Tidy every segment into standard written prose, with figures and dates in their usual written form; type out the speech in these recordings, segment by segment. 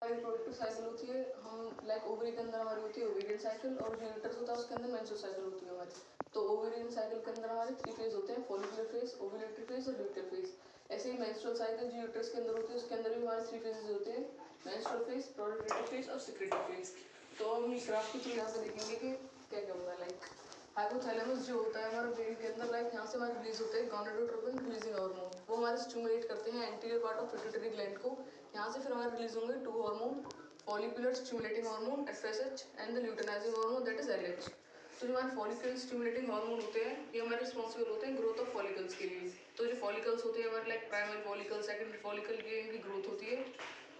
Reproductive cycle होती है, हम लाइक ओवरी के अंदर हमारी होती है ओवेरियन साइकिल, और जो यूट्रस होता है उसके अंदर मेंस्ट्रुअल साइकिल होती है हमारी। तो ओवेरियन साइकिल के अंदर हमारे 3 फेज होते हैं, फॉलिकुलर फेज, ओव्यूलेटरी फेज और ल्यूटियल फेज। ऐसे ही मेंस्ट्रुअल साइकिल जो यूट्रस के अंदर होती है उसके अंदर भी हमारे 3 फेजेस होते हैं, मेंस्ट्रुअल फेज, प्रोलिफेरेटिव फेज और सिक्रेटिव फेज। तो हम इस ग्राफ के थ्रू यहाँ पे देखेंगे कि क्या क्या होगा। लाइक हाइपोथैलेमस जो होता है हमारा ब्रेन के अंदर, लाइक यहाँ से हमारे रिलीज होते हैं गोनाडोट्रोपिन रिलीजिंग हार्मोन, वो हमारे स्टिमुलेट करते हैं anterior part of pituitary gland को। यहाँ से फिर हमारे रिलीज होंगे 2 hormone, follicular stimulating hormone FSH and the luteinising hormone that is LH। तो जो हमारे फॉलिकुलर स्टिमुलेटिंग हार्मोन होते हैं ये हमारे रिस्पॉन्सिबल होते हैं ग्रोथ ऑफ फॉलिकल्स के लिए। तो जो फॉलिकल्स होते हैं हमारे like primary follicle, secondary follicle की इनकी ग्रोथ होती है,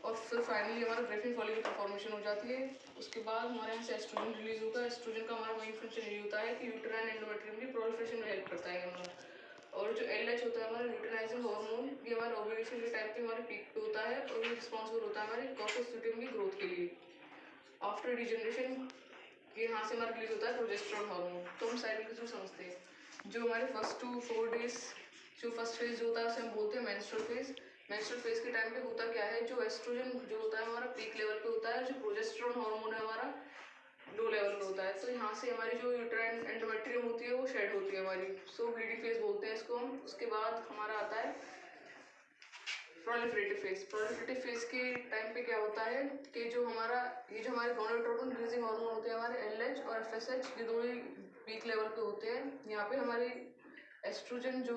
और फिर फाइनली हमारा ग्रेफिन फॉलिकल का फॉर्मेशन हो जाती है। उसके बाद हमारे यहाँ से एस्ट्रोजन रिलीज होगा। एस्ट्रोजन का हमारा मेन फंक्शन यही होता है कि यूटेराइन एंडोमेट्रियम की प्रोलिफरेशन में हेल्प करता है हमारा। और जो LH होता है हमारा ल्यूटेनाइजिंग हार्मोन, ये हमारे ओव्यूलेशन के टाइम पे हमारे पीक पे होता है, और ये रिस्पॉन्सिबल होता है हमारे कॉकोस्ट्यूडियम की ग्रोथ के लिए। आफ्टर डिजनरेशन ये यहाँ से हमारा रिलीज होता है प्रोजेस्टेरॉन हार्मोन। तो हम साइकिल के थ्रू समझते हैं। जो हमारे फर्स्ट 2-4 डेज, जो फर्स्ट फेज जो होता है उसे हम बोलते हैं मेंस्ट्रुअल फेज। मेंस्ट्रुअल फेज के टाइम पे होता क्या है, जो एस्ट्रोजन जो होता है हमारा पीक लेवल पे होता है, जो प्रोजेस्टेरॉन हार्मोन है हमारा लो लेवल पे होता है। तो यहाँ से हमारी जो यूट्राइन एंडोमेट्रियम होती है वो शेड होती है हमारी, सो ब्लीडिंग फेज बोलते हैं इसको हम। उसके बाद हमारा आता है प्रोलिफरेटिव फेज। प्रोलिफरेटिव फेज के टाइम पे क्या होता है कि जो हमारे गोनाडोट्रोपिन रिलीजिंग हार्मोन होते हैं हमारे LH और FSH, ये दोनों ही पीक लेवल पे होते हैं। यहाँ पे हमारी एस्ट्रोजन जो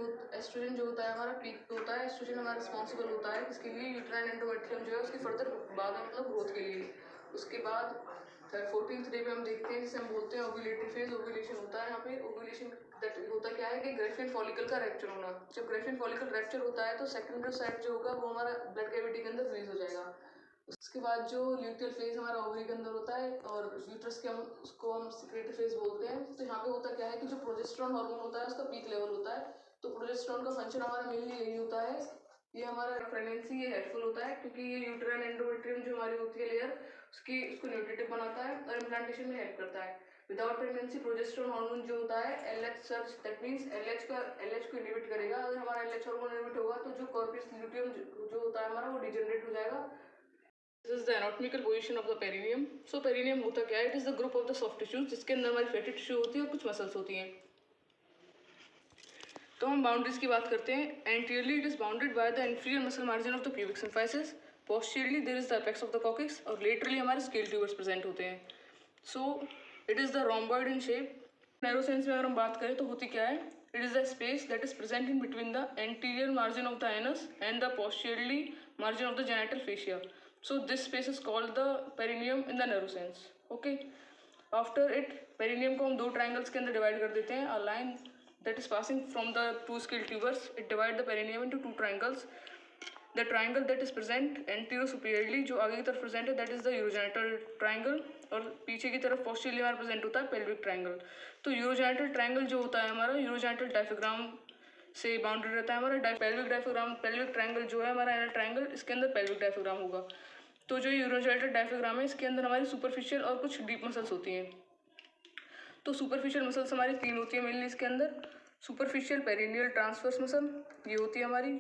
होता है हमारा पीक पे होता है। एस्ट्रोजन हमारा रिस्पॉन्सिबल होता है इसके लिए यूट्राइन एंडोमेट्रियम जो है उसकी फर्दर बाद में मतलब ग्रोथ के लिए। उसके बाद 14th डे पे हम देखते हैं जिसे हम बोलते हैं ओव्यूलेटरी फेज। ओव्यूलेशन होता है यहाँ पे। ओव्यूलेशन दैट होता क्या है कि ग्रेफिन फॉलिकल का रैप्चर होना। जब ग्रेफिन फॉलिकल रैप्चर होता है तो सेकेंडरी साइड जो होगा वो हमारा ब्लड कैविटी के अंदर रिलीज हो जाएगा। उसके बाद जो ल्यूटियल फेज हमारा ओवरी के अंदर होता है, और यूट्रस के उसको हम सिक्रेटरी फेज बोलते हैं। तो यहाँ पे होता क्या है कि जो प्रोजेस्टेरॉन हार्मोन होता है उसका पीक लेवल होता है। तो प्रोजेस्टेरॉन का फंक्शन हमारा मेनली यही होता है, ये हमारा प्रेगनेंसी ये हेल्पफुल होता है क्योंकि ये यूट्राइन एंडोमेट्रियम जो हमारी होती है लेयर उसको न्यूट्रिटिव बनाता है और इम्प्लांटेशन में हेल्प करता है। विदाउट प्रेगनेंसी प्रोजेस्टेरॉन हार्मोन जो होता है LH search, that means LH को इनहिबिट करेगा। अगर हमारा LH हार्मोन इनहिबिट होगा तो जो कॉर्पस ल्यूटियम जो होता है हमारा वो डिजेनरेट हो जाएगा। This is the anatomical position of the perineum. So perineum होता क्या है, it is the group of the soft tissues जिसके अंदर हमारी फैटी टिश्यू होती है और कुछ मसल्स होती हैं। तो हम बाउंड्रीज की बात करते हैं। Anteriorly it is bounded by the inferior muscle margin of the pubic symphysis, posteriorly there is the apex of the coccyx, और लेटरली हमारे स्केल ट्यूबर्स प्रेजेंट होते हैं। So it is the rhomboid in shape. नैरोसेंस में अगर हम बात करें तो होती क्या है, it is the space that is present in between the anterior margin of the anus and the posteriorly margin of the genital fascia. So this space is called the perineum in the narrow sense. Okay. After it, perineum को हम 2 triangles के अंदर divide कर देते हैं. A line that is passing from the 2 scale tubers, it divide the perineum into 2 triangles. The triangle that is present anterior superiorly, जो आगे की तरफ present है, that is the urogenital triangle, और पीछे की तरफ posteriorly हमारा present होता है pelvic triangle. तो urogenital triangle जो होता है हमारा urogenital diaphragm से बाउंडेड रहता है हमारा। pelvic triangle जो है हमारा anal triangle, इसके अंदर pelvic diaphragm होगा। तो जो यूरोजेनिटल डायफ्राग्राम है इसके अंदर हमारी सुपरफिशियल और कुछ डीप मसल्स होती हैं। तो सुपरफिशियल मसल्स हमारी 3 होती है मेनली इसके अंदर। सुपरफिशियल पेरिनियल ट्रांसवर्स मसल ये होती है हमारी,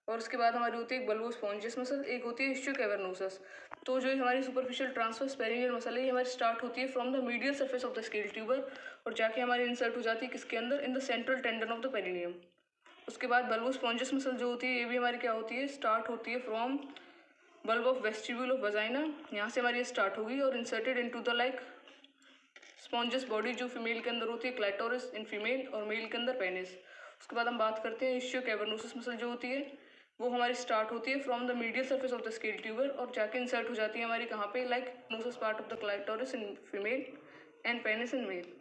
और उसके बाद हमारी होती है एक बल्बो स्पॉन्जियस मसल, एक होती है इश्चियो कैवर्नोसस। तो जो हमारी सुपरफिशियल ट्रांसवर्स पेरिनियल मसल है ये हमारी स्टार्ट होती है from the medial surface of the ischial tuber, और जाके हमारी इंसर्ट हो जाती है किसके अंदर, in the central tendon of the perineum. उसके बाद बल्बो स्पॉन्जियस मसल जो होती है ये भी हमारी क्या होती है, स्टार्ट होती है from bulb of vestibule of vagina, यहाँ से हमारी ये स्टार्ट होगी और inserted into the like स्पॉन्जस body जो फीमेल के अंदर होती है, क्लाइटोरिस इन फीमेल और मेल के अंदर पेनिस। उसके बाद हम बात करते हैं इश्चियो कैवर्नोसस मसल जो होती है वो हमारी स्टार्ट होती है from the medial surface of the ischial tuber, और जाके इंसर्ट हो जाती है हमारी कहाँ पे, लाइक नोसस part of the clitoris in female and penis in male.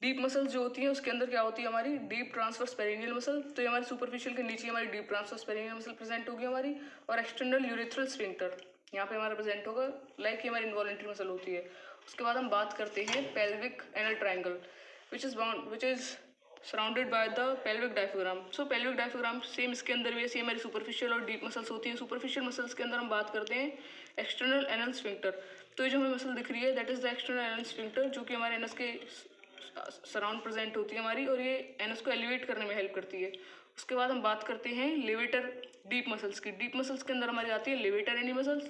Deep muscles जो होती हैं उसके अंदर क्या होती है हमारी डीप ट्रांसवर्स पेरिनियल मसल। तो ये हमारी सुपरफिशियल के नीचे हमारी deep transverse perineal muscle present होगी हमारी, और एक्सटर्नल यूरेथ्रल स्फिंक्टर यहाँ पे हमारा प्रेजेंट होगा, लाइक ये हमारी इन्वॉलंटरी मसल होती है। उसके बाद हम बात करते हैं pelvic anal triangle which is surrounded by the pelvic diaphragm. So pelvic diaphragm same इसके अंदर भी ऐसी हमारी सुपरफिशियल और डीप मसल्स होती हैं। सुपरफिशियल मसल्स के अंदर हम बात करते हैं एक्सटर्नल एनल स्फिंक्टर। तो ये जो हमें मसल दिख रही है that is the external anal sphincter, जो कि हमारे एनस के सराउंड प्रेजेंट होती है हमारी, और ये एनस को एलिवेट करने में हेल्प करती है। उसके बाद हम बात करते हैं लेवेटर डीप मसल्स की। डीप मसल्स के अंदर हमारी आती है लेवेटर एनी मसल्स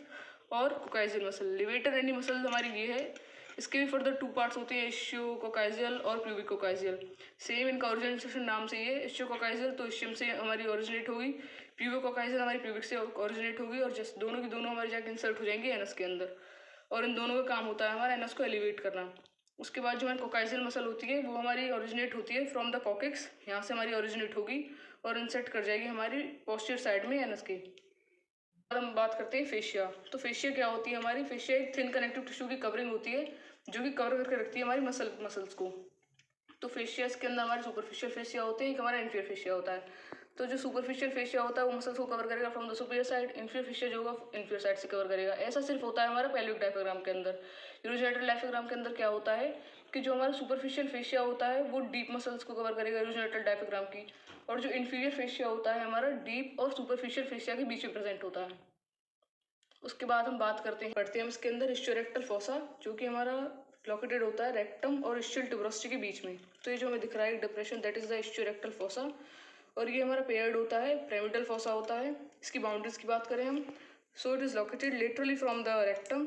और कोकाइजियल मसल। लेवेटर एनी मसल हमारी ये है, इसके भी फर्दर 2 पार्ट्स होते हैं, इश्यो कोकाइजियल और प्यूबिक कोकाइजियल। सेम इनका ओरिजिनेशन नाम से ही है, इश्यो कोकाइजियल तो इश्यम से हमारी ओरिजिनेट होगी, प्यूबिक कोकाइजियल हमारी प्यूबिक से ओरिजिनेट होगी, और जस्ट दोनों की दोनों हमारी जाके इंसर्ट हो जाएंगी एनस के अंदर, और इन दोनों का काम होता है हमारा एनस को एलिवेट करना। उसके बाद जो हमारी कोकाइजियल मसल होती है वो हमारी ओरिजिनेट होती है फ्रॉम द कॉकेक्स, यहाँ से हमारी ओरिजिनेट होगी और इंसर्ट कर जाएगी हमारी पोस्टीरियर साइड में एनस के। हम बात करते हैं फेशिया। तो फेशिया क्या होती है हमारी? फेशिया एक थिन कनेक्टिव टिश्यू की कवरिंग होती है जो कि कवर करके रखती है हमारी मसल्स को। तो फेशिया के अंदर हमारे सुपरफिशियल फेशिया होते हैं, एक हमारा इंफीरियर फेशिया होता है। तो जो सुपरफिशियल फेशिया होता है वो मसल्स को कवर करेगा from the superior side, inferior fascia जो होगा इंफीरियर साइड से कवर करेगा। ऐसा सिर्फ होता है हमारा पेल्विक डायफ्राम के अंदर। यूरोजेनिटल डायफ्राम के अंदर क्या होता है कि जो हमारा सुपरफिशियल फेशिया होता है वो डीप मसल्स को कवर करेगा यूरोजेनिटल डायफ्राम की, और जो इंफीरियर फेशिया होता है हमारा डीप और सुपरफिशियल फेशिया के बीच में प्रेजेंट होता है। उसके बाद हम बात पढ़ते हैं इसके अंदर इस्चोरेक्टल फोसा, जो कि हमारा लोकेटेड होता है रेक्टम और इस्चियल ट्यूबरोसिटी के बीच में। तो ये जो हमें दिख रहा है depression, that is the ischiorectal fossa, और ये हमारा पेयर्ड होता है, पिरामिडल फोसा होता है। इसकी बाउंड्रीज की बात करें हम, so it is located laterally from the rectum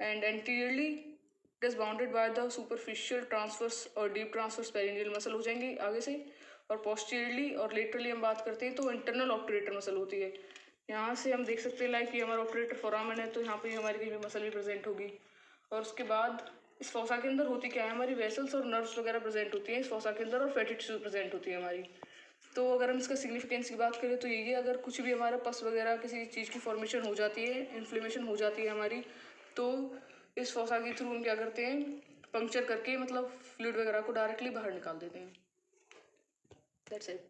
and anteriorly it is bounded by the superficial transverse और डीप ट्रांसवर्स पेरिनियल मसल हो जाएंगी आगे से, और पोस्टीरियरली और लेटरली हम बात करते हैं तो इंटरनल ऑब्टूरेटर मसल होती है। यहाँ से हम देख सकते हैं लाइक ये हमारा ऑब्टूरेटर फोरामेन है, तो यहाँ पे हमारी कहीं भी मसल भी प्रेजेंट होगी। और उसके बाद इस फोसा के अंदर होती क्या है, हमारी वेसल्स और नर्व्स वगैरह प्रेजेंट होती हैं इस फोसा के अंदर, और फैटी टिश्यू प्रेजेंट होती है हमारी। तो अगर हम इसका सिग्निफिकेंस की बात करें तो यही है, अगर कुछ भी हमारा पस वगैरह किसी चीज़ की फॉर्मेशन हो जाती है, इन्फ्लेमेशन हो जाती है हमारी, तो इस फोसा के थ्रू हम क्या करते हैं, पंक्चर करके मतलब फ्लूइड वगैरह को डायरेक्टली बाहर निकाल देते हैं। That's it.